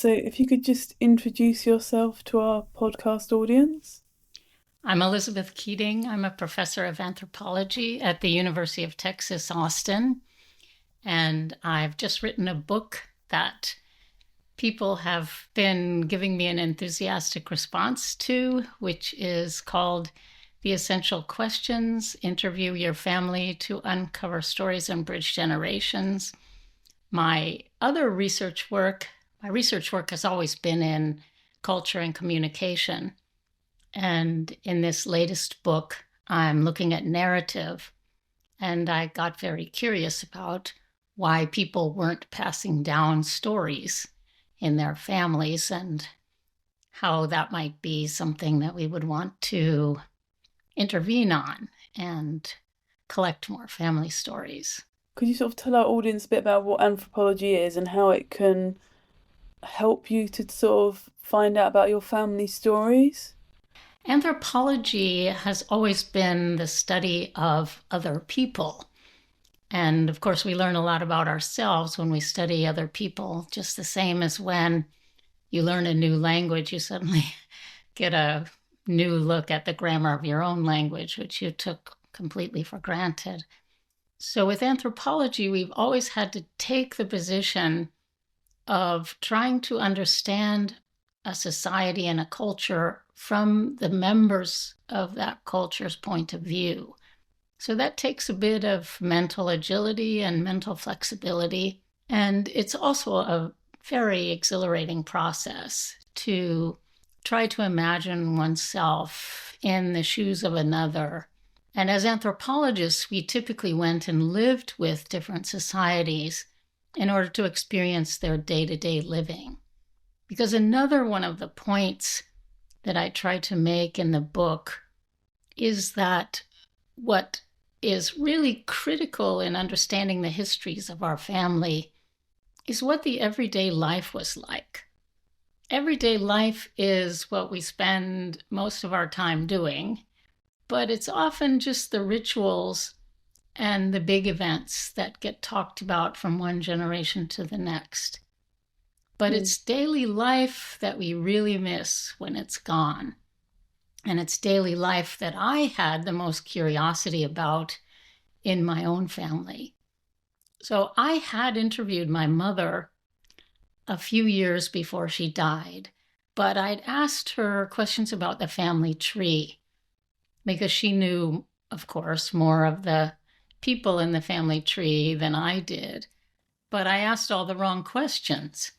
So if you could just introduce yourself to our podcast audience. I'm Elizabeth Keating. I'm a professor of anthropology at the University of Texas, Austin. And I've just written a book that people have been giving me an enthusiastic response to, which is called The Essential Questions: Interview Your Family to Uncover Stories and Bridge Generations. My research work has always been in culture and communication. And in this latest book, I'm looking at narrative. And I got very curious about why people weren't passing down stories in their families and how that might be something that we would want to intervene on and collect more family stories. Could you sort of tell our audience a bit about what anthropology is and how it can help you to sort of find out about your family stories? Anthropology has always been the study of other people. And of course, we learn a lot about ourselves when we study other people, just the same as when you learn a new language, you suddenly get a new look at the grammar of your own language, which you took completely for granted. So with anthropology, we've always had to take the position of trying to understand a society and a culture from the members of that culture's point of view. So that takes a bit of mental agility and mental flexibility. And it's also a very exhilarating process to try to imagine oneself in the shoes of another. And as anthropologists, we typically went and lived with different societies in order to experience their day-to-day living. Because another one of the points that I try to make in the book is that what is really critical in understanding the histories of our family is what the everyday life was like. Everyday life is what we spend most of our time doing, but it's often just the rituals and the big events that get talked about from one generation to the next. But it's daily life that we really miss when it's gone. And it's daily life that I had the most curiosity about in my own family. So I had interviewed my mother a few years before she died, but I'd asked her questions about the family tree because she knew, of course, more of the people in the family tree than I did. But I asked all the wrong questions.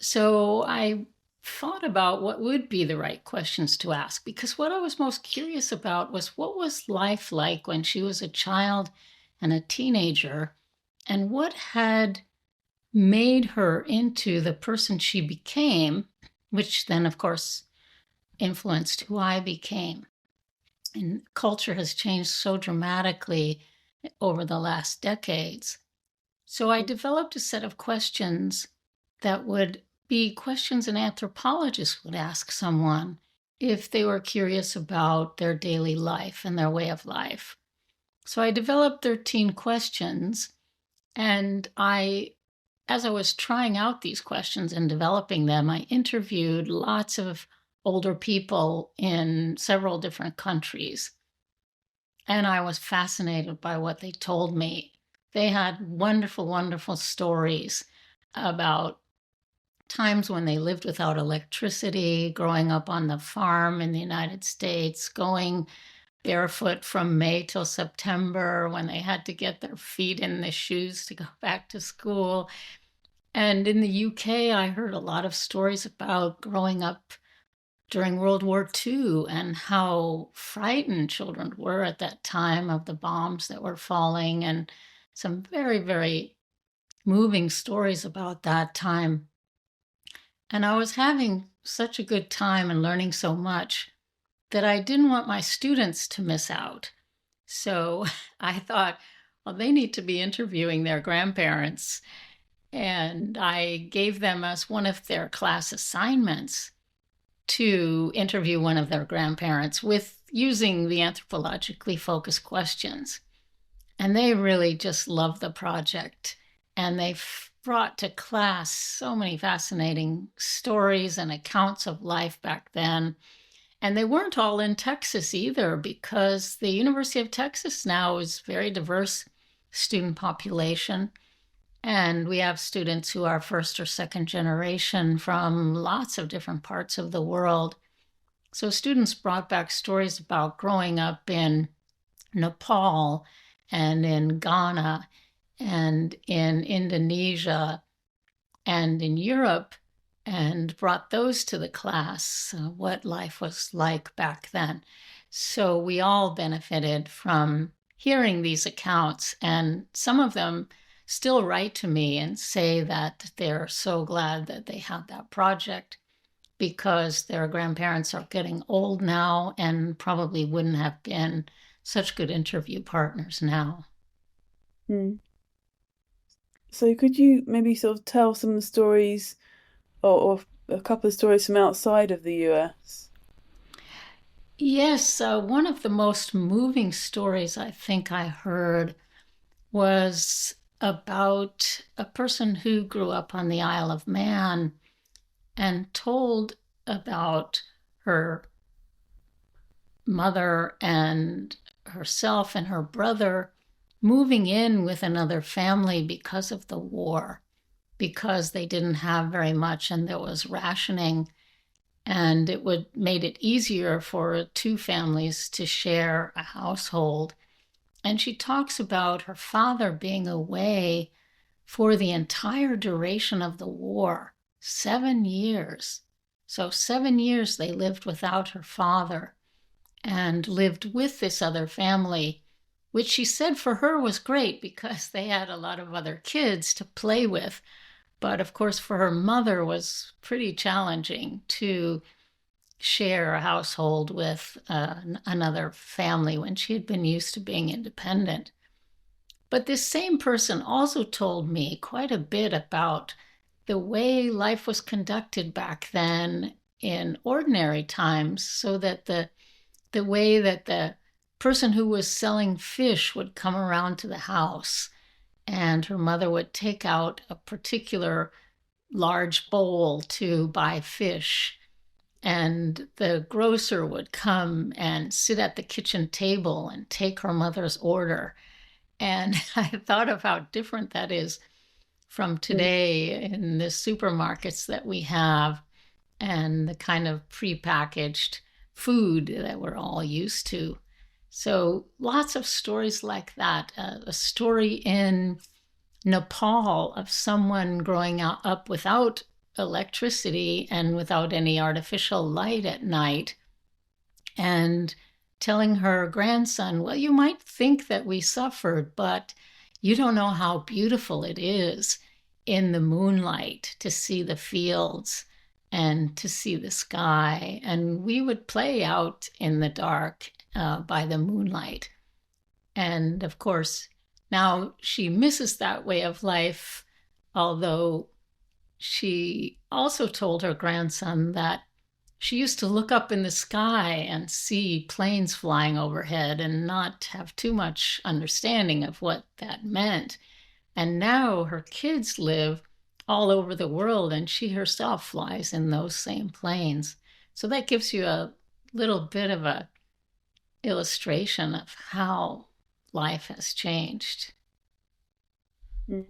So I thought about what would be the right questions to ask, because what I was most curious about was what was life like when she was a child and a teenager, and what had made her into the person she became, which then, of course, influenced who I became. And culture has changed so dramatically over the last decades. So I developed a set of questions that would be questions an anthropologist would ask someone if they were curious about their daily life and their way of life. So I developed 13 questions, and as I was trying out these questions and developing them, I interviewed lots of older people in several different countries. And I was fascinated by what they told me. They had wonderful, wonderful stories about times when they lived without electricity, growing up on the farm in the United States, going barefoot from May till September when they had to get their feet in the shoes to go back to school. And in the UK, I heard a lot of stories about growing up during World War II and how frightened children were at that time of the bombs that were falling, and some very, very moving stories about that time. And I was having such a good time and learning so much that I didn't want my students to miss out. So I thought, well, they need to be interviewing their grandparents. And I gave them as one of their class assignments to interview one of their grandparents with using the anthropologically focused questions. And they really just loved the project. And they brought to class so many fascinating stories and accounts of life back then. And they weren't all in Texas either, because the University of Texas now is a very diverse student population. And we have students who are first or second generation from lots of different parts of the world. So students brought back stories about growing up in Nepal and in Ghana and in Indonesia and in Europe, and brought those to the class, what life was like back then. So we all benefited from hearing these accounts, and some of them still write to me and say that they're so glad that they had that project, because their grandparents are getting old now and probably wouldn't have been such good interview partners now. Hmm. So could you maybe sort of tell some stories or a couple of stories from outside of the US? Yes, one of the most moving stories I think I heard was about a person who grew up on the Isle of Man and told about her mother and herself and her brother moving in with another family because of the war, because they didn't have very much and there was rationing, and it would made it easier for two families to share a household. And she talks about her father being away for the entire duration of the war, 7 years. So 7 years they lived without her father and lived with this other family, which she said for her was great because they had a lot of other kids to play with. But of course, for her mother was pretty challenging to share a household with another family when she had been used to being independent. But this same person also told me quite a bit about the way life was conducted back then in ordinary times, so that the way that the person who was selling fish would come around to the house, and her mother would take out a particular large bowl to buy fish, and the grocer would come and sit at the kitchen table and take her mother's order. And I thought of how different that is from Mm. today in the supermarkets that we have, and the kind of prepackaged food that we're all used to. So lots of stories like that. A story in Nepal of someone growing up without electricity and without any artificial light at night, and telling her grandson, well, you might think that we suffered, but you don't know how beautiful it is in the moonlight to see the fields and to see the sky. And we would play out in the dark by the moonlight. And of course, now she misses that way of life, although she also told her grandson that she used to look up in the sky and see planes flying overhead and not have too much understanding of what that meant. And now her kids live all over the world, and she herself flies in those same planes. So that gives you a little bit of a illustration of how life has changed. Mm.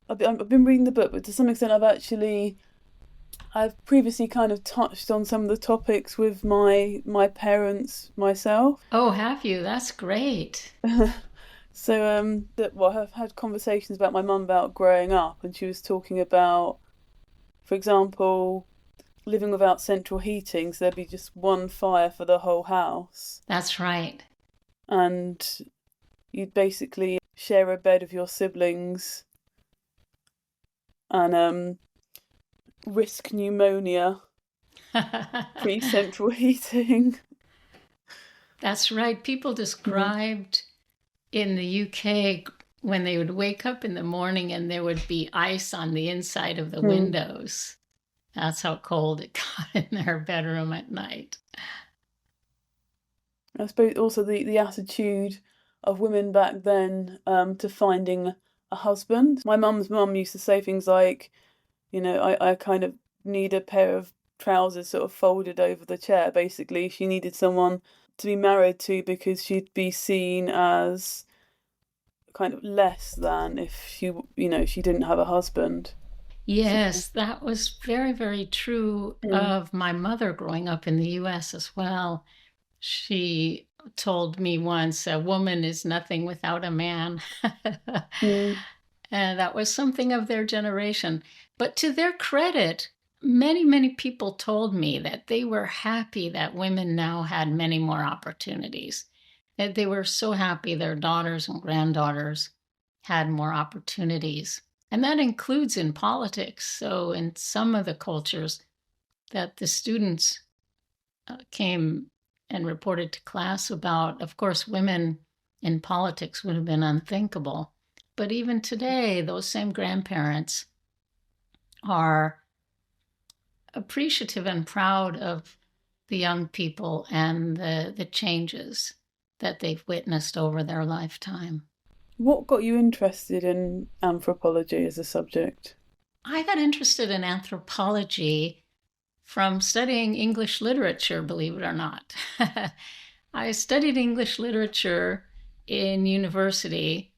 I've been reading the book, but to some extent, I've previously kind of touched on some of the topics with my parents myself. Oh, have you? That's great. So that well, I've had conversations about my mum about growing up, and she was talking about, for example, living without central heating, so there'd be just one fire for the whole house, That's right. and you'd basically share a bed with your siblings and risk pneumonia pre central heating. That's right. People Mm. described in the UK when they would wake up in the morning and there would be ice on the inside of the Mm. windows. That's how cold it got in their bedroom at night. I suppose also the attitude of women back then to finding a husband. My mum's mum used to say things like, I kind of need a pair of trousers sort of folded over the chair. Basically, she needed someone to be married to because she'd be seen as kind of less than if she didn't have a husband. So, Yes, that was very, very true mm, of my mother growing up in the US as well. She told me once, a woman is nothing without a man. mm, And that was something of their generation. But to their credit, many, many people told me that they were happy that women now had many more opportunities, that they were so happy their daughters and granddaughters had more opportunities. And that includes in politics. So, in some of the cultures that the students came and reported to class about, of course, women in politics would have been unthinkable. But even today, those same grandparents are appreciative and proud of the young people and the changes that they've witnessed over their lifetime. what got you interested in anthropology as a subject? I got interested in anthropology from studying English literature, believe it or not. I studied English literature in university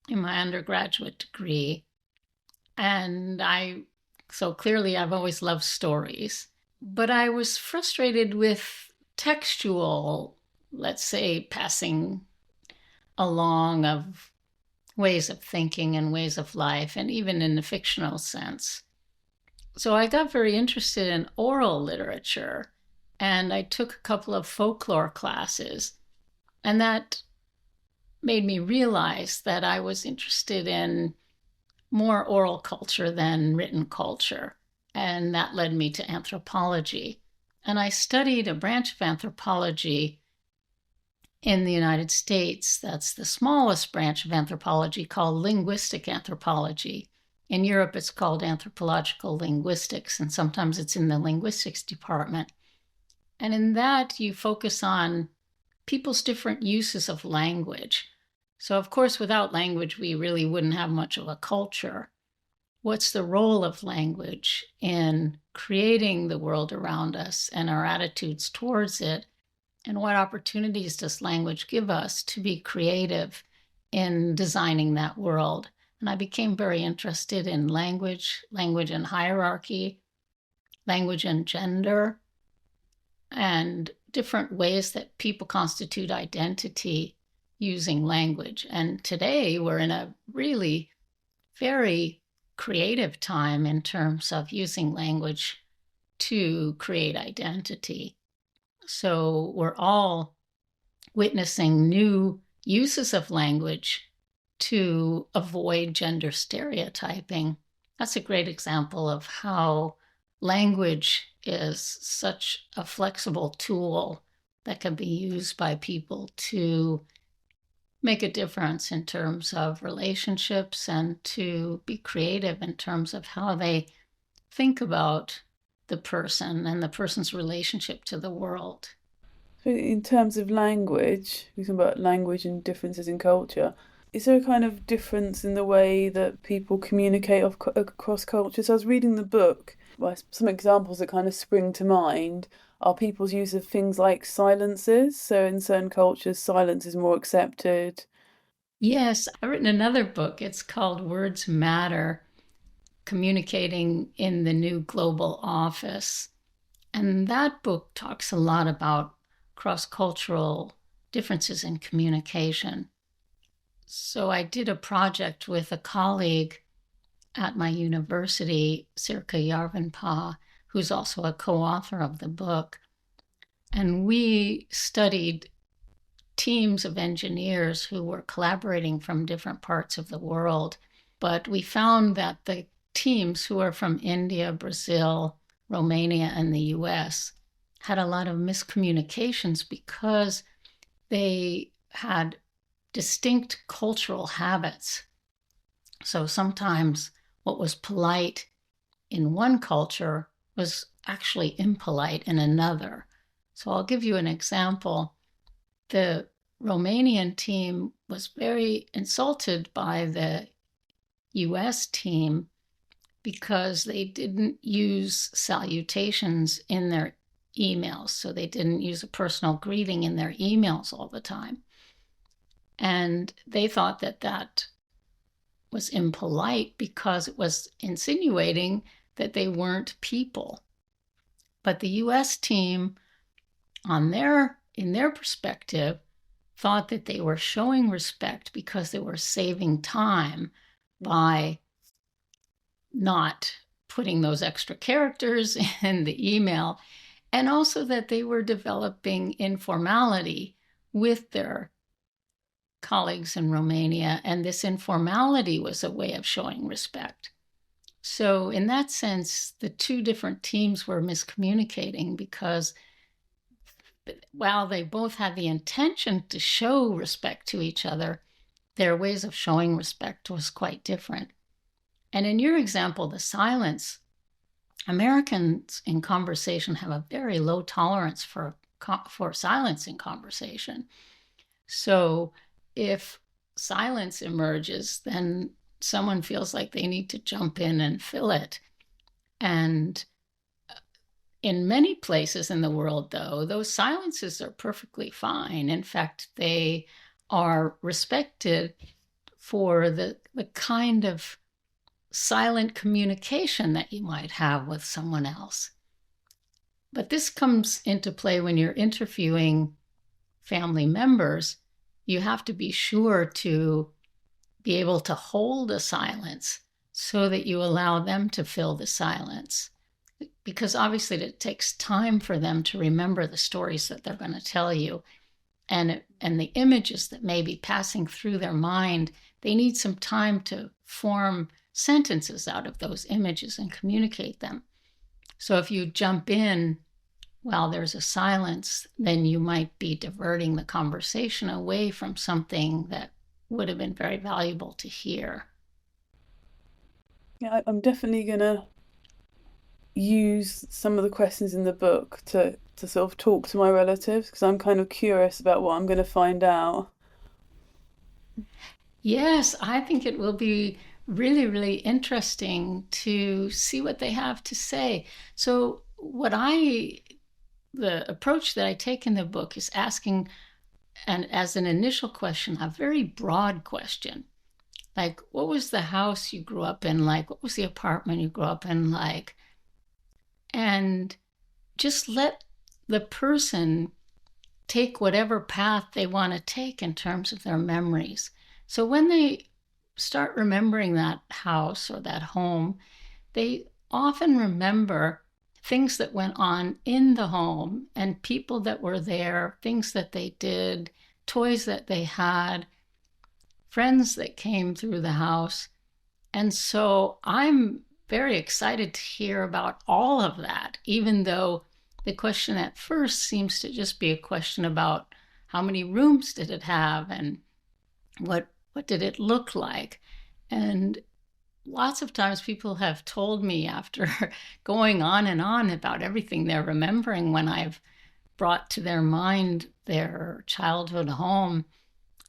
in my undergraduate degree, and so clearly I've always loved stories. But I was frustrated with textual, let's say, passing along of ways of thinking and ways of life, and even in the fictional sense. So I got very interested in oral literature, and I took a couple of folklore classes, and that made me realize that I was interested in more oral culture than written culture, and that led me to anthropology. And I studied a branch of anthropology in the United States that's the smallest branch of anthropology, called linguistic anthropology. In Europe, it's called anthropological linguistics, and sometimes it's in the linguistics department. And in that, you focus on people's different uses of language. So, of course, without language, we really wouldn't have much of a culture. What's the role of language in creating the world around us and our attitudes towards it? And what opportunities does language give us to be creative in designing that world? And I became very interested in language, language and hierarchy, language and gender, and different ways that people constitute identity using language. And today we're in a really very creative time in terms of using language to create identity. So we're all witnessing new uses of language to avoid gender stereotyping. That's a great example of how language is such a flexible tool that can be used by people to make a difference in terms of relationships and to be creative in terms of how they think about the person and the person's relationship to the world. So in terms of language, we talk about language and differences in culture. Is there a kind of difference in the way that people communicate across cultures? I was reading the book. Well, some examples that kind of spring to mind are people's use of things like silences. So in certain cultures, silence is more accepted. Yes, I've written another book. It's called Words Matter: Communicating in the New Global Office. And that book talks a lot about cross cultural differences in communication. So I did a project with a colleague at my university, Sirka Yarvanpaa, who's also a co author of the book. And we studied teams of engineers who were collaborating from different parts of the world. But we found that the teams who are from India, Brazil, Romania, and the US had a lot of miscommunications because they had distinct cultural habits. So sometimes what was polite in one culture was actually impolite in another. So I'll give you an example. The Romanian team was very insulted by the US team because they didn't use salutations in their emails. So they didn't use a personal greeting in their emails all the time. And they thought that that was impolite because it was insinuating that they weren't people. But the US team, in their perspective, thought that they were showing respect because they were saving time by not putting those extra characters in the email, and also that they were developing informality with their colleagues in Romania, and this informality was a way of showing respect. So in that sense, the two different teams were miscommunicating because while they both had the intention to show respect to each other, their ways of showing respect was quite different. And in your example, the silence, Americans in conversation have a very low tolerance for silence in conversation. So if silence emerges, then someone feels like they need to jump in and fill it. And in many places in the world, though, those silences are perfectly fine. In fact, they are respected for the kind of silent communication that you might have with someone else. But this comes into play when you're interviewing family members. You have to be sure to be able to hold a silence so that you allow them to fill the silence. Because obviously it takes time for them to remember the stories that they're going to tell you. And the images that may be passing through their mind, they need some time to form sentences out of those images and communicate them. So if you jump in while there's a silence, then you might be diverting the conversation away from something that would have been very valuable to hear. Yeah, I'm definitely gonna use some of the questions in the book to sort of talk to my relatives because I'm kind of curious about what I'm going to find out. Yes, I think it will be really, really interesting to see what they have to say. So, the approach that I take in the book is asking, and as an initial question, a very broad question. Like, what was the house you grew up in like? What was the apartment you grew up in like? And just let the person take whatever path they want to take in terms of their memories. So when they start remembering that house or that home, they often remember things that went on in the home and people that were there, things that they did, toys that they had, friends that came through the house. And so I'm very excited to hear about all of that, even though the question at first seems to just be a question about how many rooms did it have and what did it look like. And lots of times people have told me after going on and on about everything they're remembering when I've brought to their mind their childhood home,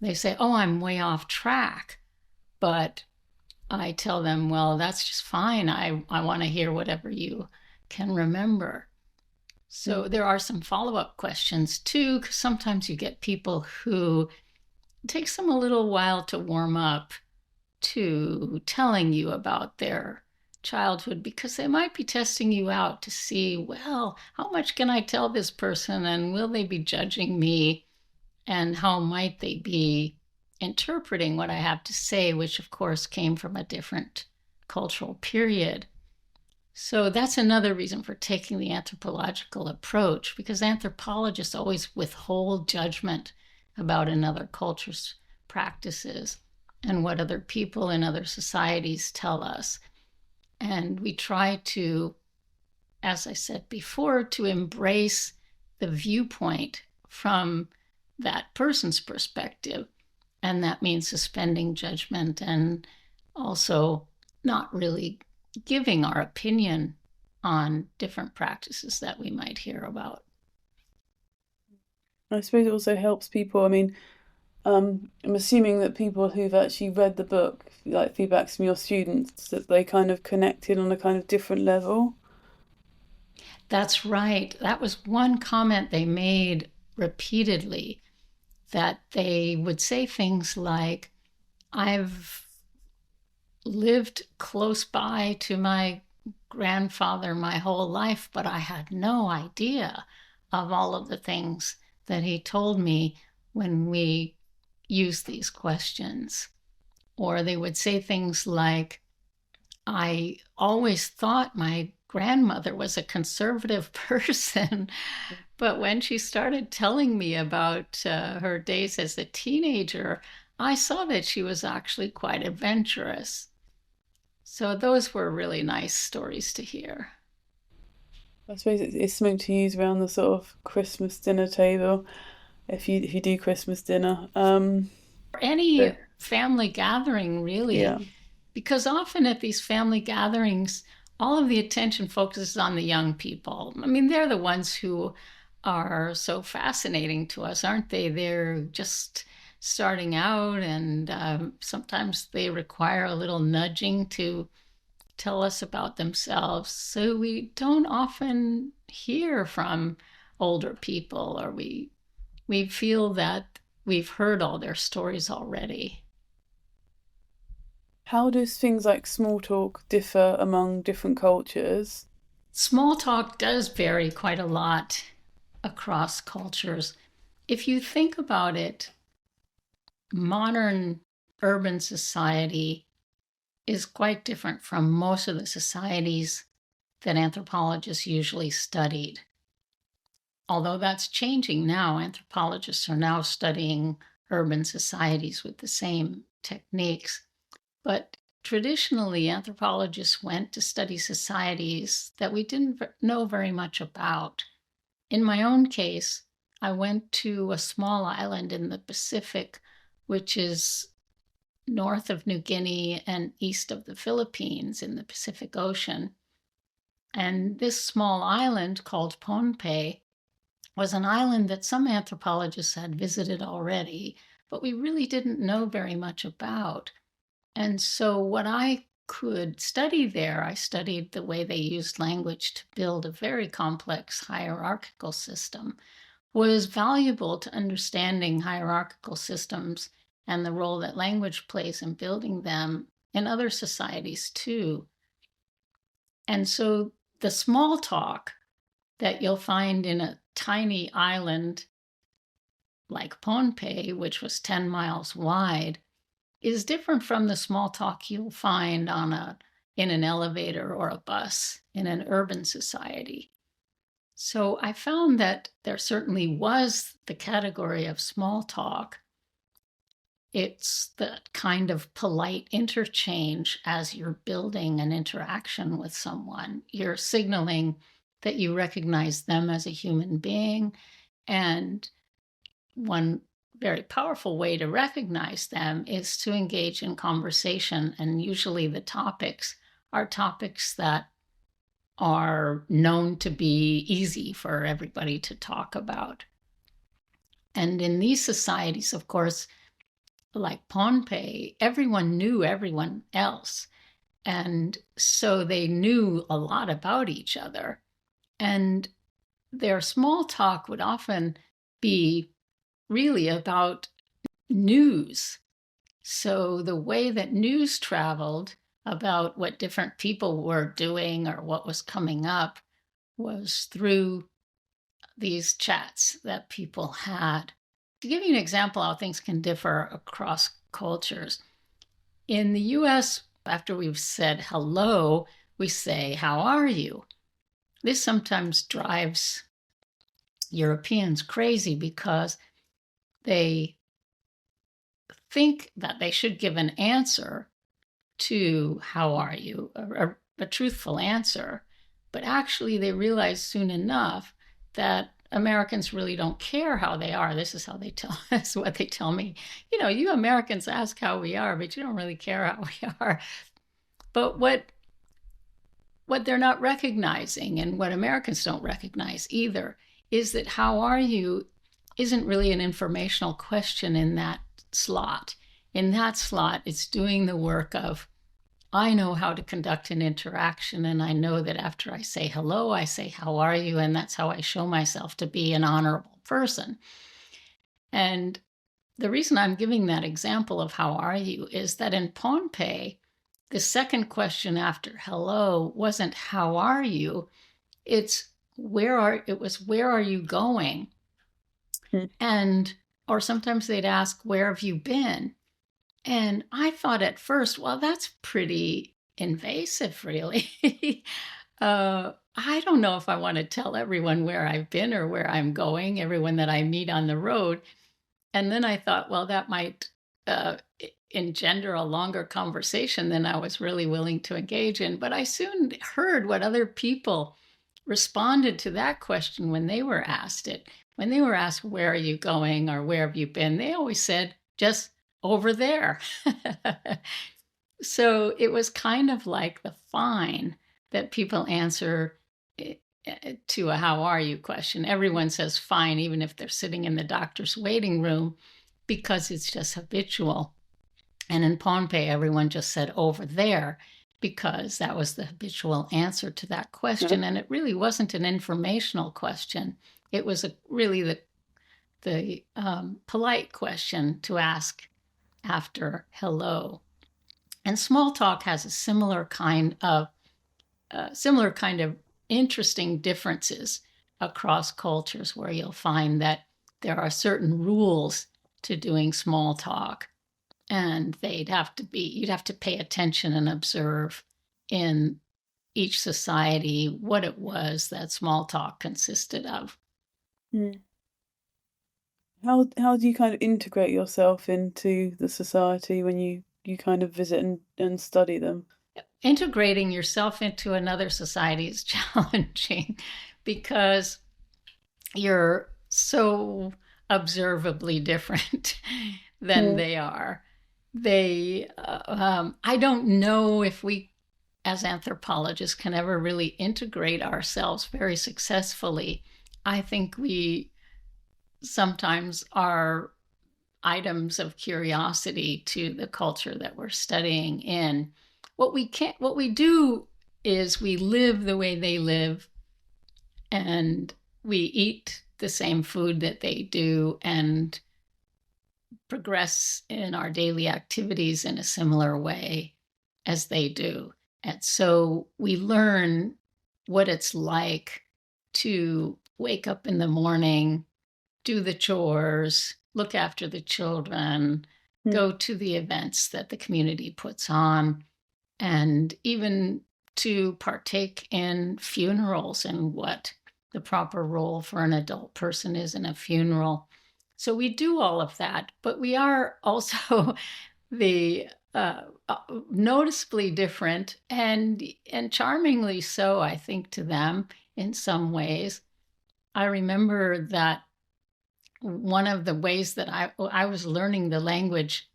they say, oh, I'm way off track. But I tell them, well, that's just fine. I want to hear whatever you can remember. So there are some follow-up questions too, because sometimes you get people who it takes them a little while to warm up to telling you about their childhood because they might be testing you out to see, well, how much can I tell this person and will they be judging me and how might they be interpreting what I have to say, which of course came from a different cultural period. So that's another reason for taking the anthropological approach, because anthropologists always withhold judgment about another culture's practices and what other people in other societies tell us. And we try to, as I said before, to embrace the viewpoint from that person's perspective. And that means suspending judgment and also not really giving our opinion on different practices that we might hear about. I suppose it also helps people. I mean, I'm assuming that people who've actually read the book, like feedbacks from your students, that they kind of connected on a kind of different level. That's right. That was one comment they made repeatedly, that they would say things like, I've lived close by to my grandfather my whole life, but I had no idea of all of the things that he told me when we used these questions. Or they would say things like, I always thought my grandmother was a conservative person, but when she started telling me about her days as a teenager, I saw that she was actually quite adventurous. So those were really nice stories to hear. I suppose it's something to use around the sort of Christmas dinner table if you do Christmas dinner. For any But family gathering, really, yeah, because often at these family gatherings, all of the attention focuses on the young people. I mean, they're the ones who are so fascinating to us, aren't they? They're just starting out, and sometimes they require a little nudging to tell us about themselves. So we don't often hear from older people, or we feel that we've heard all their stories already. how does things like small talk differ among different cultures? Small talk does vary quite a lot across cultures. If you think about it, modern urban society is quite different from most of the societies that anthropologists usually studied. Although that's changing now, anthropologists are now studying urban societies with the same techniques. But traditionally, anthropologists went to study societies that we didn't know very much about. In my own case, I went to a small island in the Pacific, which is north of New Guinea and east of the Philippines in the Pacific Ocean. And this small island called Pohnpei was an island that some anthropologists had visited already, but we really didn't know very much about. And so, what I could study there, I studied the way they used language to build a very complex hierarchical system, was valuable to understanding hierarchical systems and the role that language plays in building them in other societies too. And so, the small talk that you'll find in a tiny island like Pohnpei, which was 10 miles wide, is different from the small talk you'll find in an elevator or a bus in an urban society. So I found that there certainly was the category of small talk. It's the kind of polite interchange as you're building an interaction with someone. You're signaling that you recognize them as a human being. And one very powerful way to recognize them is to engage in conversation. And usually the topics are topics that are known to be easy for everybody to talk about. And in these societies, of course, like Pohnpei, everyone knew everyone else. And so they knew a lot about each other. And their small talk would often be really about news. So the way that news traveled about what different people were doing or what was coming up was through these chats that people had. To give you an example how things can differ across cultures, in the US, after we've said hello, we say, how are you? This sometimes drives Europeans crazy because they think that they should give an answer to how are you, a truthful answer. But actually, they realize soon enough that Americans really don't care how they are. This is how they tell us what they tell me. You Americans ask how we are, but you don't really care how we are. But what they're not recognizing, and what Americans don't recognize either, is that how are you isn't really an informational question in that slot. In that slot, it's doing the work of, I know how to conduct an interaction, and I know that after I say hello, I say, how are you? And that's how I show myself to be an honorable person. And the reason I'm giving that example of how are you is that in Pohnpei, the second question after hello wasn't how are you? It was where are you going? Hmm. And or sometimes they'd ask, where have you been? And I thought at first, well, that's pretty invasive, really. I don't know if I want to tell everyone where I've been or where I'm going, everyone that I meet on the road. And then I thought, well, that might uh, engender a longer conversation than I was really willing to engage in. But I soon heard what other people responded to that question when they were asked it. When they were asked, where are you going or where have you been? They always said, just over there. So it was kind of like the fine that people answer to a how are you question. Everyone says fine, even if they're sitting in the doctor's waiting room, because it's just habitual. And in Pohnpei, everyone just said over there because that was the habitual answer to that question. Yeah. And it really wasn't an informational question. It was really the polite question to ask after hello. And small talk has a similar kind of interesting differences across cultures, where you'll find that there are certain rules to doing small talk, and you'd have to pay attention and observe in each society what it was that small talk consisted of. Hmm. How do you kind of integrate yourself into the society when you kind of visit and study them? Integrating yourself into another society is challenging because you're so observably different than Hmm. they are. I don't know if we, as anthropologists, can ever really integrate ourselves very successfully. I think we sometimes are items of curiosity to the culture that we're studying in. What we do is we live the way they live, and we eat the same food that they do, and progress in our daily activities in a similar way as they do. And so we learn what it's like to wake up in the morning, do the chores, look after the children, Hmm. go to the events that the community puts on, and even to partake in funerals and what the proper role for an adult person is in a funeral. So we do all of that, but we are also the noticeably different and charmingly so, I think, to them in some ways. I remember that one of the ways that I was learning the language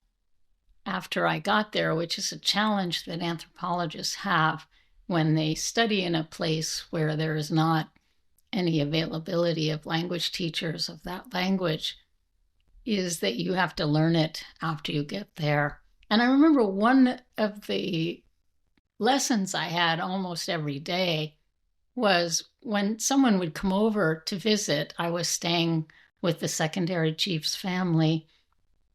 after I got there, which is a challenge that anthropologists have when they study in a place where there is not any availability of language teachers of that language, is that you have to learn it after you get there. And I remember one of the lessons I had almost every day was when someone would come over to visit. I was staying with the secondary chief's family.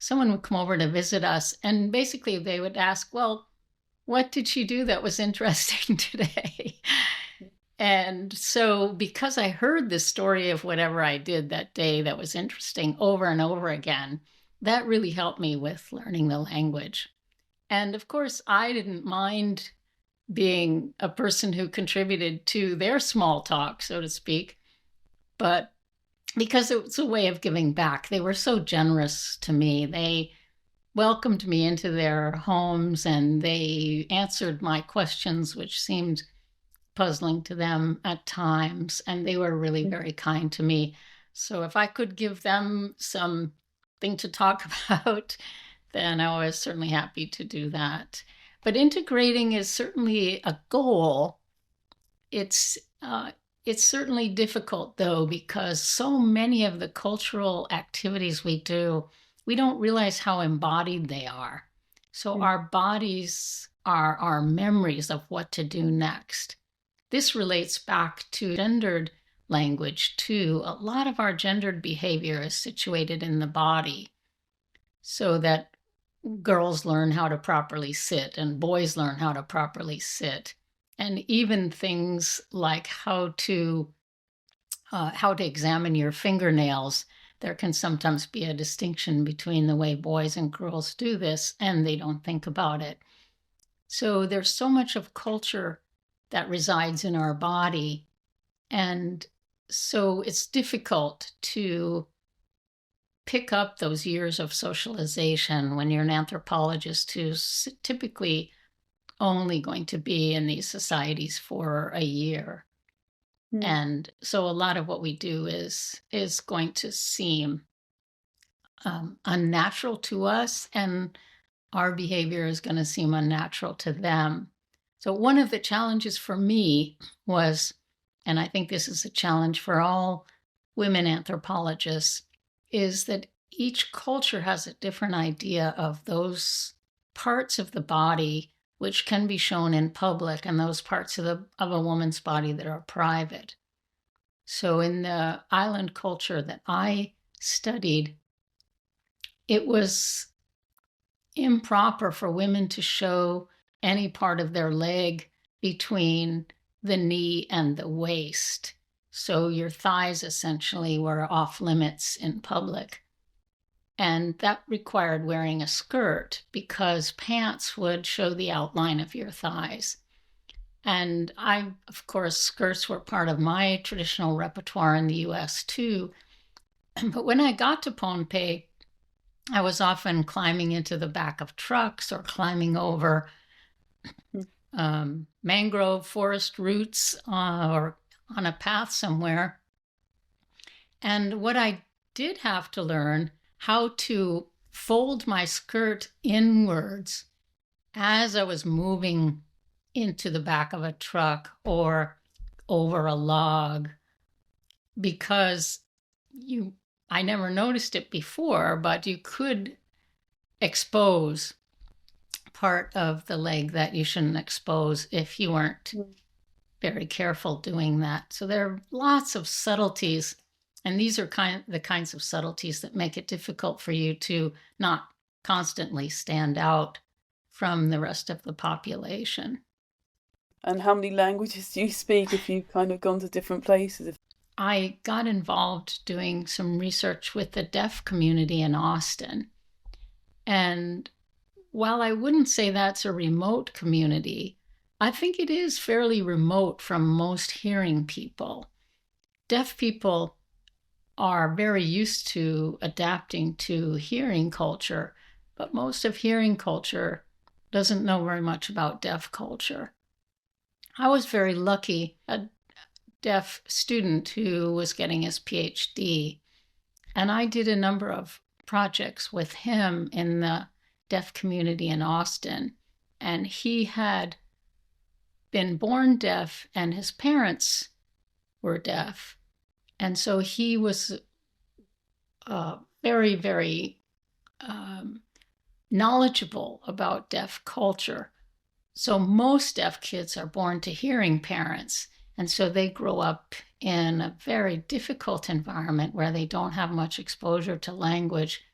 Someone would come over to visit us, and basically they would ask, well, what did she do that was interesting today? And so, because I heard the story of whatever I did that day that was interesting over and over again, that really helped me with learning the language. And of course, I didn't mind being a person who contributed to their small talk, so to speak, but because it was a way of giving back. They were so generous to me. They welcomed me into their homes and they answered my questions, which seemed puzzling to them at times, and they were really very kind to me. So if I could give them something to talk about, then I was certainly happy to do that. But integrating is certainly a goal. It's uh, it's certainly difficult though, because so many of the cultural activities we do we don't realize how embodied they are. So Mm. our bodies are our memories of what to do next. This relates back to gendered language too. A lot of our gendered behavior is situated in the body, so that girls learn how to properly sit and boys learn how to properly sit. And even things like how to examine your fingernails. There can sometimes be a distinction between the way boys and girls do this, and they don't think about it. So there's so much of culture that resides in our body. And so it's difficult to pick up those years of socialization when you're an anthropologist who's typically only going to be in these societies for a year. Mm. And so a lot of what we do is going to seem unnatural to us, and our behavior is going to seem unnatural to them. So one of the challenges for me was, and I think this is a challenge for all women anthropologists, is that each culture has a different idea of those parts of the body which can be shown in public and those parts of a woman's body that are private. So in the island culture that I studied, it was improper for women to show any part of their leg between the knee and the waist. So your thighs essentially were off limits in public. And that required wearing a skirt because pants would show the outline of your thighs. And of course, skirts were part of my traditional repertoire in the US too. But when I got to Pohnpei, I was often climbing into the back of trucks or climbing over mangrove forest roots or on a path somewhere. And what I did have to learn how to fold my skirt inwards as I was moving into the back of a truck or over a log, because I never noticed it before, but you could expose part of the leg that you shouldn't expose if you weren't very careful doing that. So there are lots of subtleties, and these are the kinds of subtleties that make it difficult for you to not constantly stand out from the rest of the population. And how many languages do you speak if you've kind of gone to different places? I got involved doing some research with the deaf community in Austin. And while I wouldn't say that's a remote community, I think it is fairly remote from most hearing people. Deaf people are very used to adapting to hearing culture, but most of hearing culture doesn't know very much about deaf culture. I was very lucky, a deaf student who was getting his PhD, and I did a number of projects with him in the deaf community in Austin. And he had been born deaf, and his parents were deaf. And so he was very, very knowledgeable about deaf culture. So most deaf kids are born to hearing parents, and so they grow up in a very difficult environment where they don't have much exposure to language,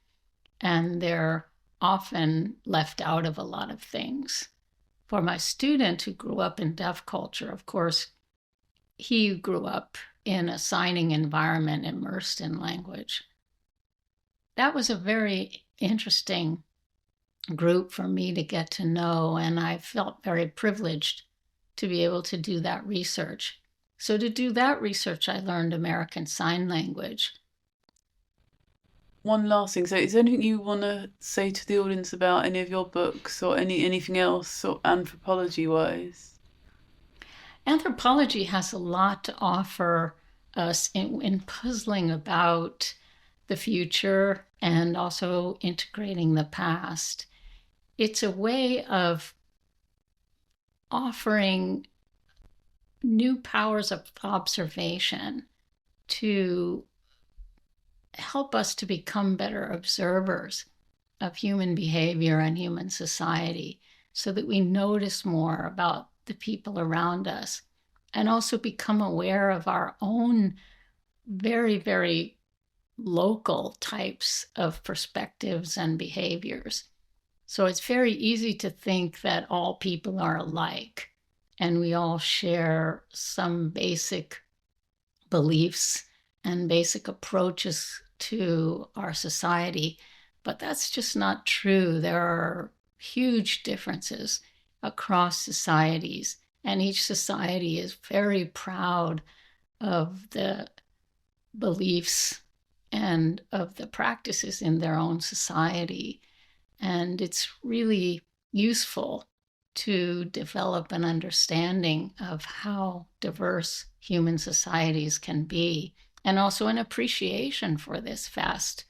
and they're often left out of a lot of things. For my student who grew up in deaf culture, of course, he grew up in a signing environment immersed in language. That was a very interesting group for me to get to know, and I felt very privileged to be able to do that research. So to do that research, I learned American Sign Language. One last thing. So, is there anything you want to say to the audience about any of your books or anything else, sort of anthropology wise? Anthropology has a lot to offer us in puzzling about the future and also integrating the past. It's a way of offering new powers of observation to help us to become better observers of human behavior and human society so that we notice more about the people around us and also become aware of our own very, very local types of perspectives and behaviors. So it's very easy to think that all people are alike and we all share some basic beliefs and basic approaches to our society. But that's just not true. There are huge differences across societies, and each society is very proud of the beliefs and of the practices in their own society. And it's really useful to develop an understanding of how diverse human societies can be, and also an appreciation for this vast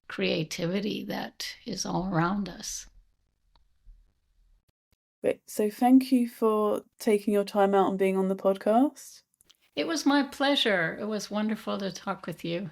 creativity that is all around us. Great. So thank you for taking your time out and being on the podcast. It was my pleasure. It was wonderful to talk with you.